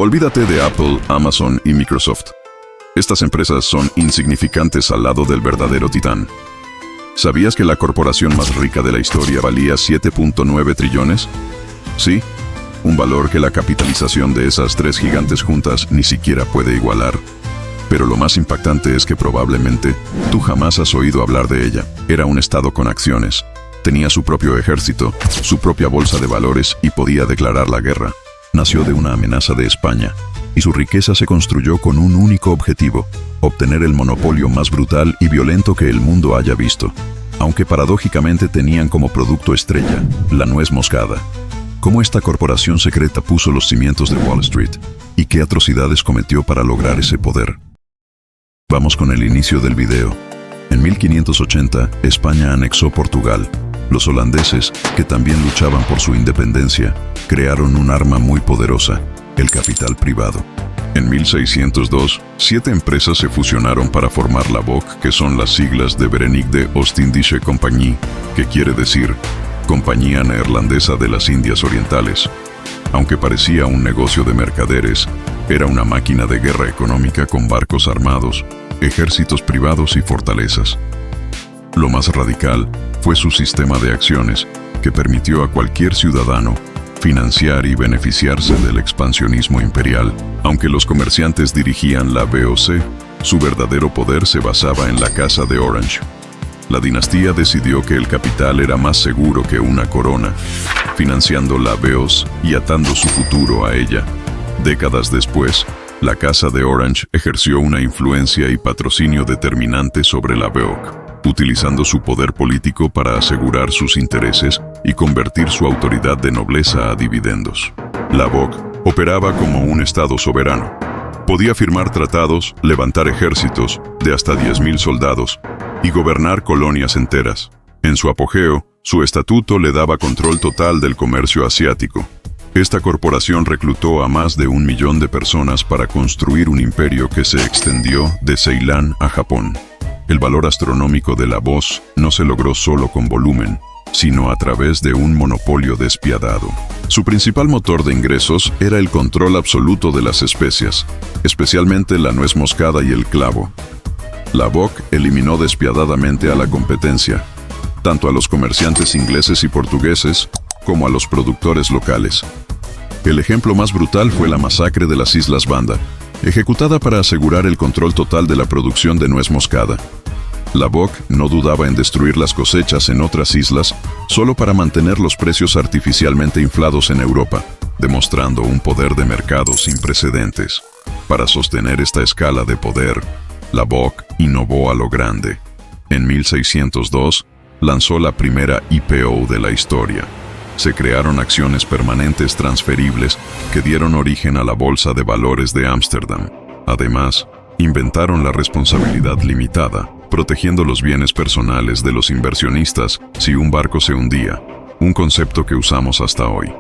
Olvídate de Apple, Amazon y Microsoft. Estas empresas son insignificantes al lado del verdadero titán. ¿Sabías que la corporación más rica de la historia valía 7.9 trillones? Sí, un valor que la capitalización de esas tres gigantes juntas ni siquiera puede igualar. Pero lo más impactante es que probablemente tú jamás has oído hablar de ella. Era un estado con acciones. Tenía su propio ejército, su propia bolsa de valores y podía declarar la guerra. Nació de una amenaza de España, y su riqueza se construyó con un único objetivo: obtener el monopolio más brutal y violento que el mundo haya visto. Aunque paradójicamente tenían como producto estrella la nuez moscada. ¿Cómo esta corporación secreta puso los cimientos de Wall Street? ¿Y qué atrocidades cometió para lograr ese poder? Vamos con el inicio del video. En 1580, España anexó Portugal. Los holandeses, que también luchaban por su independencia, crearon un arma muy poderosa: el capital privado. En 1602, 7 empresas se fusionaron para formar la BOC, que son las siglas de Verenigde Oostindische Compagnie, que quiere decir Compañía Neerlandesa de las Indias Orientales. Aunque parecía un negocio de mercaderes, era una máquina de guerra económica con barcos armados, ejércitos privados y fortalezas. Lo más radical fue su sistema de acciones, que permitió a cualquier ciudadano financiar y beneficiarse del expansionismo imperial. Aunque los comerciantes dirigían la BOC, su verdadero poder se basaba en la Casa de Orange. La dinastía decidió que el capital era más seguro que una corona, financiando la BOC y atando su futuro a ella. Décadas después, la Casa de Orange ejerció una influencia y patrocinio determinante sobre la BOC, utilizando su poder político para asegurar sus intereses y convertir su autoridad de nobleza a dividendos. La BOC operaba como un estado soberano. Podía firmar tratados, levantar ejércitos de hasta 10.000 soldados y gobernar colonias enteras. En su apogeo, su estatuto le daba control total del comercio asiático. Esta corporación reclutó a más de 1 millón de personas para construir un imperio que se extendió de Ceilán a Japón. El valor astronómico de la BOC no se logró solo con volumen, sino a través de un monopolio despiadado. Su principal motor de ingresos era el control absoluto de las especias, especialmente la nuez moscada y el clavo. La BOC eliminó despiadadamente a la competencia, tanto a los comerciantes ingleses y portugueses como a los productores locales. El ejemplo más brutal fue la masacre de las Islas Banda, ejecutada para asegurar el control total de la producción de nuez moscada. La BOC no dudaba en destruir las cosechas en otras islas solo para mantener los precios artificialmente inflados en Europa, demostrando un poder de mercado sin precedentes. Para sostener esta escala de poder, la BOC innovó a lo grande. En 1602, lanzó la primera IPO de la historia. Se crearon acciones permanentes transferibles que dieron origen a la Bolsa de Valores de Ámsterdam. Además, inventaron la responsabilidad limitada, protegiendo los bienes personales de los inversionistas si un barco se hundía, un concepto que usamos hasta hoy.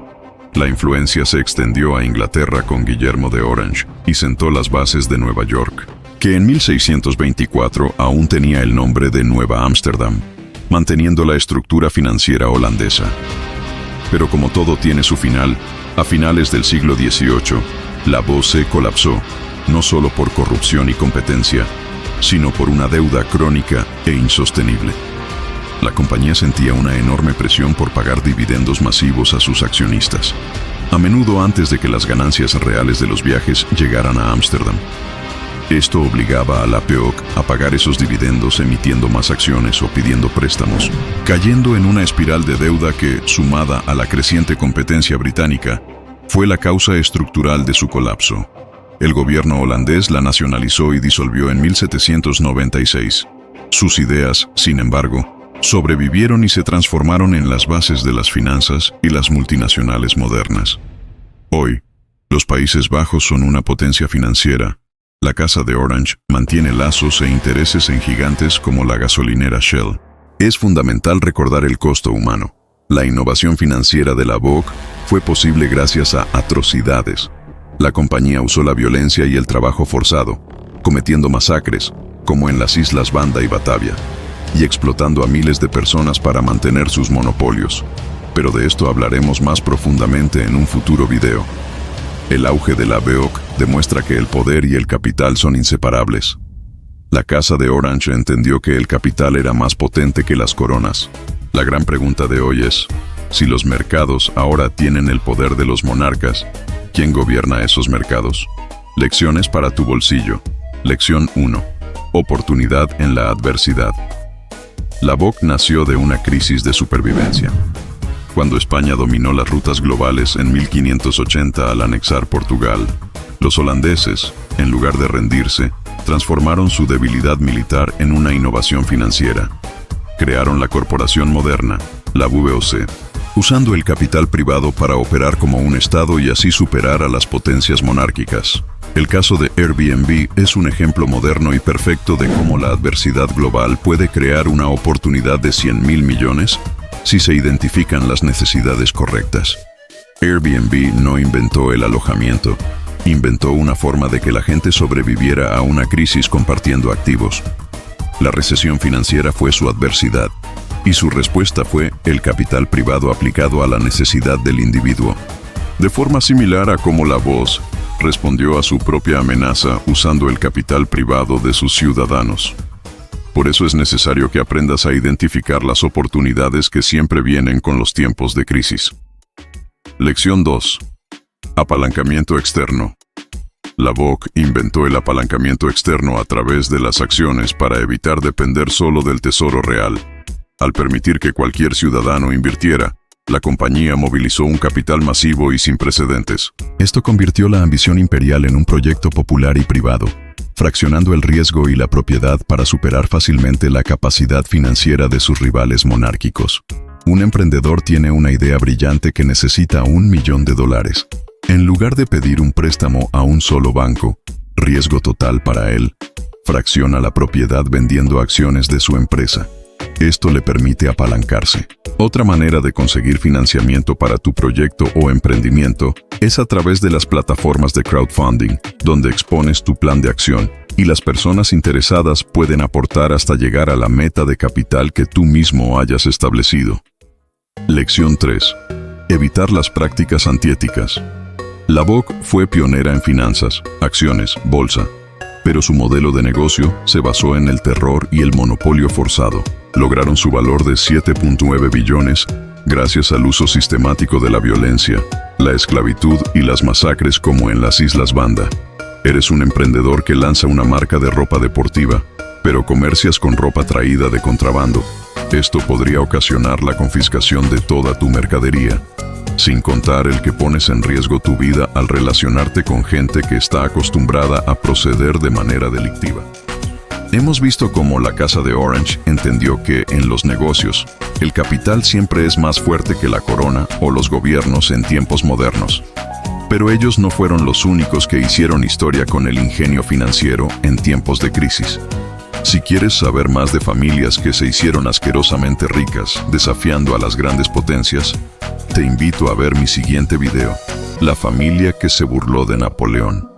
La influencia se extendió a Inglaterra con Guillermo de Orange y sentó las bases de Nueva York, que en 1624 aún tenía el nombre de Nueva Ámsterdam, manteniendo la estructura financiera holandesa. Pero como todo tiene su final, a finales del siglo XVIII, la BOC colapsó, no solo por corrupción y competencia, sino por una deuda crónica e insostenible. La compañía sentía una enorme presión por pagar dividendos masivos a sus accionistas, a menudo antes de que las ganancias reales de los viajes llegaran a Ámsterdam. Esto obligaba a la BOC a pagar esos dividendos emitiendo más acciones o pidiendo préstamos, cayendo en una espiral de deuda que, sumada a la creciente competencia británica, fue la causa estructural de su colapso. El gobierno holandés la nacionalizó y disolvió en 1796. Sus ideas, sin embargo, sobrevivieron y se transformaron en las bases de las finanzas y las multinacionales modernas. Hoy, los Países Bajos son una potencia financiera. La Casa de Orange mantiene lazos e intereses en gigantes como la gasolinera Shell. Es fundamental recordar el costo humano. La innovación financiera de la BOC fue posible gracias a atrocidades. La compañía usó la violencia y el trabajo forzado, cometiendo masacres, como en las Islas Banda y Batavia, y explotando a miles de personas para mantener sus monopolios. Pero de esto hablaremos más profundamente en un futuro video. El auge de la BOC demuestra que el poder y el capital son inseparables. La Casa de Orange entendió que el capital era más potente que las coronas. La gran pregunta de hoy es, si los mercados ahora tienen el poder de los monarcas, ¿quién gobierna esos mercados? Lecciones para tu bolsillo. Lección 1. Oportunidad en la adversidad. La BOC nació de una crisis de supervivencia. Cuando España dominó las rutas globales en 1580 al anexar Portugal, los holandeses, en lugar de rendirse, transformaron su debilidad militar en una innovación financiera. Crearon la corporación moderna, la VOC, usando el capital privado para operar como un Estado y así superar a las potencias monárquicas. El caso de Airbnb es un ejemplo moderno y perfecto de cómo la adversidad global puede crear una oportunidad de 100.000 millones si se identifican las necesidades correctas. Airbnb no inventó el alojamiento, inventó una forma de que la gente sobreviviera a una crisis compartiendo activos. La recesión financiera fue su adversidad, y su respuesta fue el capital privado aplicado a la necesidad del individuo. De forma similar a cómo la voz respondió a su propia amenaza usando el capital privado de sus ciudadanos. Por eso es necesario que aprendas a identificar las oportunidades que siempre vienen con los tiempos de crisis. Lección 2. Apalancamiento externo. La BOC inventó el apalancamiento externo a través de las acciones para evitar depender solo del tesoro real. Al permitir que cualquier ciudadano invirtiera, la compañía movilizó un capital masivo y sin precedentes. Esto convirtió la ambición imperial en un proyecto popular y privado, fraccionando el riesgo y la propiedad para superar fácilmente la capacidad financiera de sus rivales monárquicos. Un emprendedor tiene una idea brillante que necesita $1 millón. En lugar de pedir un préstamo a un solo banco, riesgo total para él, fracciona la propiedad vendiendo acciones de su empresa. Esto le permite apalancarse. Otra manera de conseguir financiamiento para tu proyecto o emprendimiento es a través de las plataformas de crowdfunding, donde expones tu plan de acción y las personas interesadas pueden aportar hasta llegar a la meta de capital que tú mismo hayas establecido. Lección 3. Evitar las prácticas antiéticas. La BOC fue pionera en finanzas, acciones, bolsa, pero su modelo de negocio se basó en el terror y el monopolio forzado. Lograron su valor de 7.9 billones gracias al uso sistemático de la violencia, la esclavitud y las masacres como en las Islas Banda. Eres un emprendedor que lanza una marca de ropa deportiva, pero comercias con ropa traída de contrabando. Esto podría ocasionar la confiscación de toda tu mercadería, sin contar el que pones en riesgo tu vida al relacionarte con gente que está acostumbrada a proceder de manera delictiva. Hemos visto cómo la Casa de Orange entendió que, en los negocios, el capital siempre es más fuerte que la corona o los gobiernos en tiempos modernos. Pero ellos no fueron los únicos que hicieron historia con el ingenio financiero en tiempos de crisis. Si quieres saber más de familias que se hicieron asquerosamente ricas desafiando a las grandes potencias, te invito a ver mi siguiente video, La familia que se burló de Napoleón.